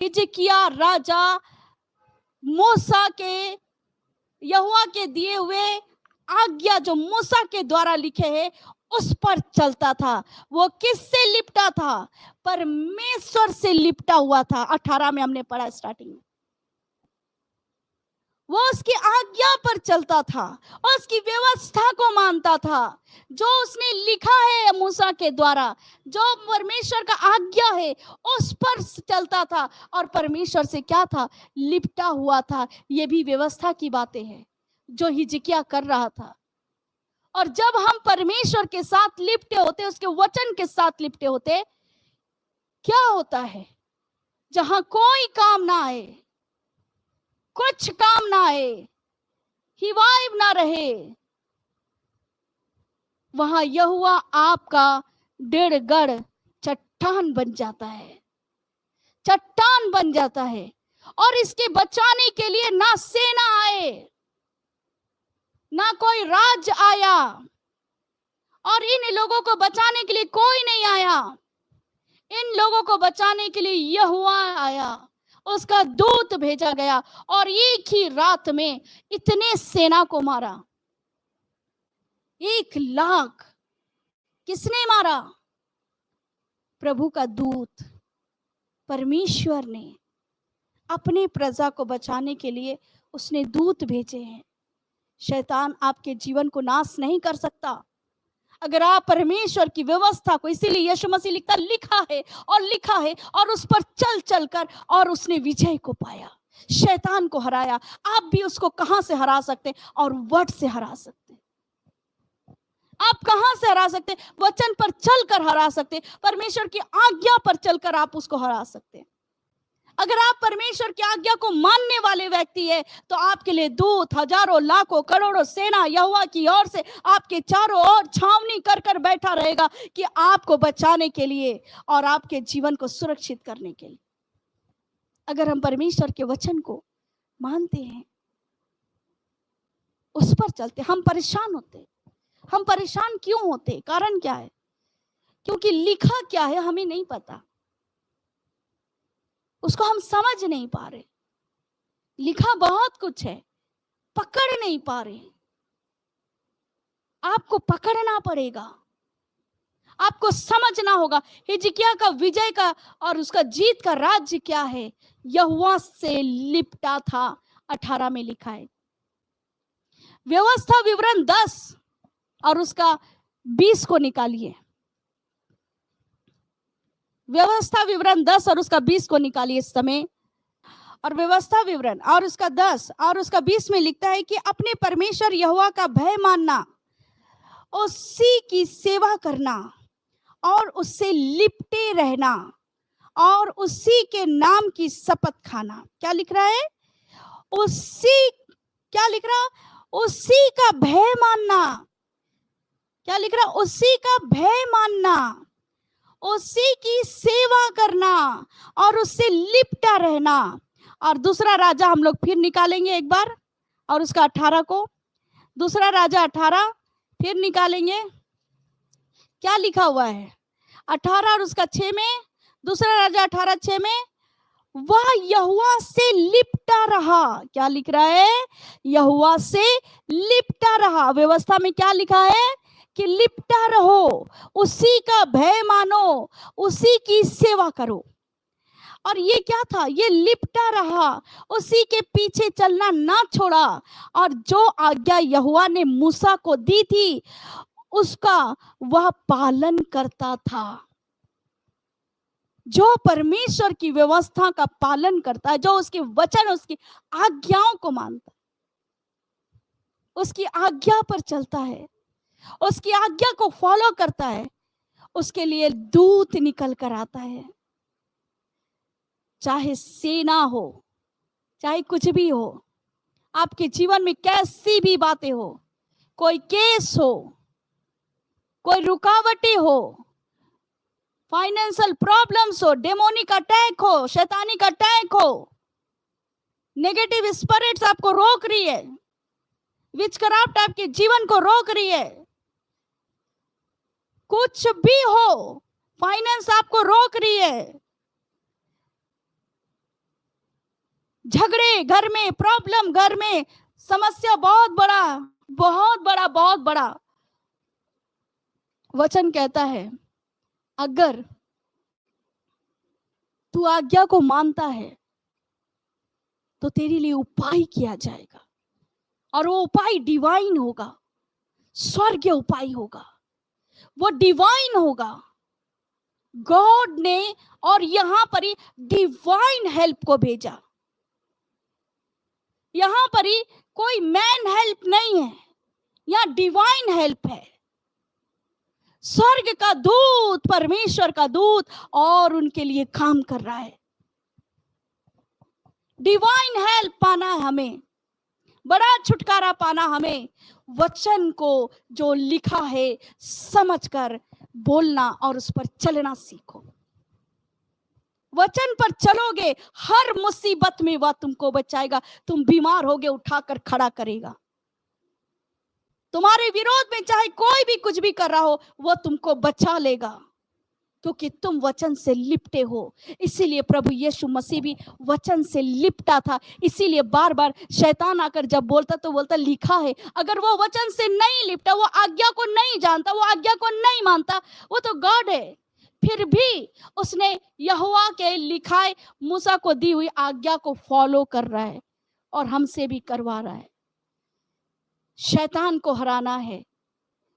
हिजकिय्याह राजा मूसा के, यहोवा के दिए हुए आज्ञा जो मूसा के द्वारा लिखे हैं उस पर चलता था। वो किससे लिपटा था? परमेश्वर से लिपटा हुआ था। 18 में हमने पढ़ा स्टार्टिंग में। वो उसकी आज्ञा पर चलता था, उसकी व्यवस्था को मानता था। जो उसने लिखा है मूसा के द्वारा, जो परमेश्वर का आज्ञा है उस पर चलता था। और परमेश्वर से क्या था? लिपटा हुआ था। ये भी व्यवस्था की बातें हैं जो हिजकिय्याह कर रहा था। और जब हम परमेश्वर के साथ लिपटे होते, उसके वचन के साथ लिपटे होते, क्या होता है? जहां कोई काम ना आए, कुछ काम ना आए, हिवाइब ना रहे, वहां यहोवा आपका डेढ़ गढ़ चट्टान बन जाता है, चट्टान बन जाता है। और इसके बचाने के लिए ना सेना आए, ना कोई राज आया, और इन लोगों को बचाने के लिए कोई नहीं आया। इन लोगों को बचाने के लिए यहोवा आया, उसका दूत भेजा गया और एक ही रात में इतने सेना को मारा। 1,00,000 किसने मारा? प्रभु का दूत, परमेश्वर ने अपने प्रजा को बचाने के लिए उसने दूत भेजे हैं। शैतान आपके जीवन को नाश नहीं कर सकता अगर आप परमेश्वर की व्यवस्था को, इसीलिए यीशु मसीह लिखता, लिखा है और लिखा है, और उस पर चल चल कर और उसने विजय को पाया, शैतान को हराया। आप भी उसको कहां से हरा सकते? और वर्ड से हरा सकते। आप कहां से हरा सकते? वचन पर चलकर हरा सकते, परमेश्वर की आज्ञा पर चलकर आप उसको हरा सकते। अगर आप परमेश्वर की आज्ञा को मानने वाले व्यक्ति है तो आपके लिए दूत, हजारों, लाखों, करोड़ों सेना यहोवा की ओर से आपके चारों ओर छावनी कर कर बैठा रहेगा कि आपको बचाने के लिए और आपके जीवन को सुरक्षित करने के लिए। अगर हम परमेश्वर के वचन को मानते हैं, उस पर चलते, हम परेशान होते। हम परेशान क्यों होते? कारण क्या है? क्योंकि लिखा क्या है हमें नहीं पता, उसको हम समझ नहीं पा रहे। लिखा बहुत कुछ है, पकड़ नहीं पा रहे। आपको पकड़ना पड़ेगा, आपको समझना होगा हिजकिय्याह का विजय का और उसका जीत का राज्य क्या है। यहोवा से लिपटा था। 18 में लिखा है। व्यवस्था विवरण 10 और उसका 20 को निकालिए। व्यवस्था विवरण 10 और उसका 20 को निकालिए इस समय। और व्यवस्था विवरण और उसका 10 और उसका 20 में लिखता है कि अपने परमेश्वर यहोवा का भय मानना, उसी की सेवा करना और उससे लिपटे रहना और उसी के नाम की शपथ खाना। क्या लिख रहा है? क्या लिख रहा? उसी का भय मानना। क्या लिख रहा? उसी का भय मानना, उसी की सेवा करना और उससे लिपटा रहना। और दूसरा राजा हम लोग फिर निकालेंगे एक बार, और उसका 18 को, दूसरा राजा 18 फिर निकालेंगे। क्या लिखा हुआ है? 18 और उसका 6 में, दूसरा राजा 18:6 में, वह यहोवा से लिपटा रहा। क्या लिख रहा है? यहोवा से लिपटा रहा। व्यवस्था में क्या लिखा है? कि लिपटा रहो, उसी का भय मानो, उसी की सेवा करो। और ये क्या था? ये लिपटा रहा, उसी के पीछे चलना ना छोड़ा। और जो आज्ञा यहोवा ने मूसा को दी थी उसका वह पालन करता था। जो परमेश्वर की व्यवस्था का पालन करता है, जो उसके वचन, उसकी आज्ञाओं को मानता है, उसकी आज्ञा पर चलता है, उसकी आज्ञा को फॉलो करता है, उसके लिए दूत निकल कर आता है। चाहे सेना हो, चाहे कुछ भी हो, आपके जीवन में कैसी भी बातें हो, कोई केस हो, कोई रुकावटें हो, फाइनेंशियल प्रॉब्लम्स हो, डेमोनिक अटैक हो, शैतानिक अटैक हो, नेगेटिव स्पिरिट्स आपको रोक रही है, विचक्राफ्ट आपके जीवन को रोक रही है, कुछ भी हो, फाइनेंस आपको रोक रही है, झगड़े घर में, प्रॉब्लम घर में, समस्या बहुत बड़ा, बहुत बड़ा, बहुत बड़ा। वचन कहता है अगर तू आज्ञा को मानता है तो तेरे लिए उपाय किया जाएगा, और वो उपाय डिवाइन होगा, स्वर्गीय उपाय होगा, वो डिवाइन होगा। गॉड ने और यहां पर ही डिवाइन हेल्प को भेजा। यहां पर ही कोई मैन हेल्प नहीं है, यहां डिवाइन हेल्प है। स्वर्ग का दूत, परमेश्वर का दूत और उनके लिए काम कर रहा है। डिवाइन हेल्प पाना है हमें, बड़ा छुटकारा पाना हमें। वचन को जो लिखा है समझकर बोलना और उस पर चलना सीखो। वचन पर चलोगे, हर मुसीबत में वह तुमको बचाएगा। तुम बीमार होगे, उठाकर खड़ा करेगा। तुम्हारे विरोध में चाहे कोई भी कुछ भी कर रहा हो, वह तुमको बचा लेगा, क्योंकि तुम वचन से लिपटे हो। इसीलिए प्रभु यीशु मसीह भी वचन से लिपटा था। इसीलिए बार बार शैतान आकर जब बोलता तो बोलता लिखा है। अगर वो वचन से नहीं लिपटा, वो आज्ञा को नहीं जानता, वो आज्ञा को नहीं मानता, वो तो गॉड है, फिर भी उसने यहोवा के लिखाए मूसा को दी हुई आज्ञा को फॉलो कर रहा है और हमसे भी करवा रहा है। शैतान को हराना है,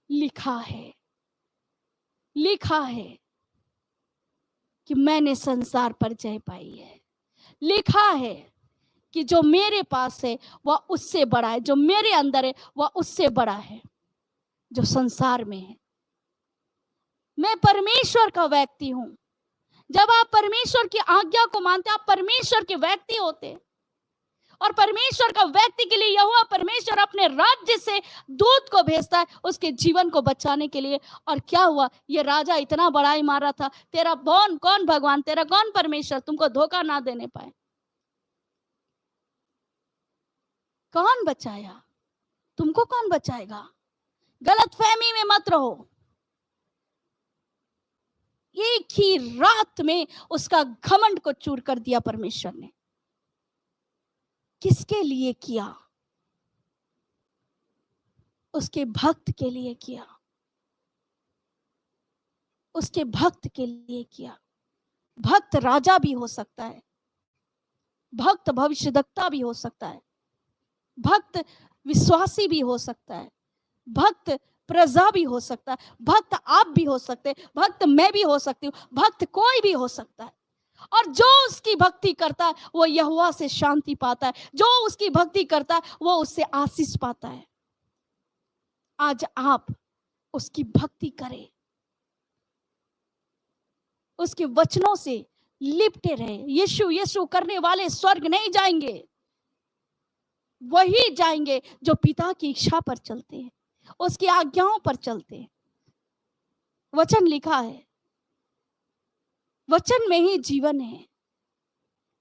लिखा है, लिखा है कि मैंने संसार पर जय पाई है। लिखा है कि जो मेरे पास है वह उससे बड़ा है, जो मेरे अंदर है वह उससे बड़ा है जो संसार में है। मैं परमेश्वर का व्यक्ति हूं। जब आप परमेश्वर की आज्ञा को मानते, आप परमेश्वर के व्यक्ति होते। और परमेश्वर का व्यक्ति के लिए यहोवा परमेश्वर अपने राज्य से दूत को भेजता है उसके जीवन को बचाने के लिए। और क्या हुआ, ये राजा इतना बड़ाई मारा था, तेरा कौन भगवान, तेरा कौन परमेश्वर तुमको धोखा ना देने पाए। कौन बचाया तुमको, कौन बचाएगा। गलतफहमी में मत रहो। एक ही रात में उसका घमंड को चूर कर दिया परमेश्वर ने। किसके लिए किया? उसके भक्त के लिए किया, उसके भक्त के लिए किया। भक्त राजा भी हो सकता है, भक्त भविष्यद्वक्ता भी हो सकता है, भक्त विश्वासी भी हो सकता है, भक्त प्रजा भी हो सकता है, भक्त आप भी हो सकते हैं, भक्त मैं भी हो सकती हूँ, भक्त कोई भी हो सकता है। और जो उसकी भक्ति करता है वो यहोवा से शांति पाता है, जो उसकी भक्ति करता है वो उससे आशीष पाता है। आज आप उसकी भक्ति करें, उसके वचनों से लिपटे रहे। यीशु यीशु करने वाले स्वर्ग नहीं जाएंगे, वही जाएंगे जो पिता की इच्छा पर चलते हैं, उसकी आज्ञाओं पर चलते हैं। वचन लिखा है, वचन में ही जीवन है।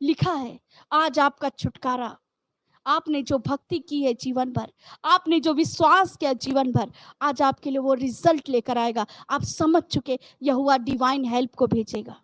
लिखा है आज आपका छुटकारा, आपने जो भक्ति की है जीवन भर, आपने जो विश्वास किया जीवन भर, आज आपके लिए वो रिजल्ट लेकर आएगा। आप समझ चुके यहोवा डिवाइन हेल्प को भेजेगा।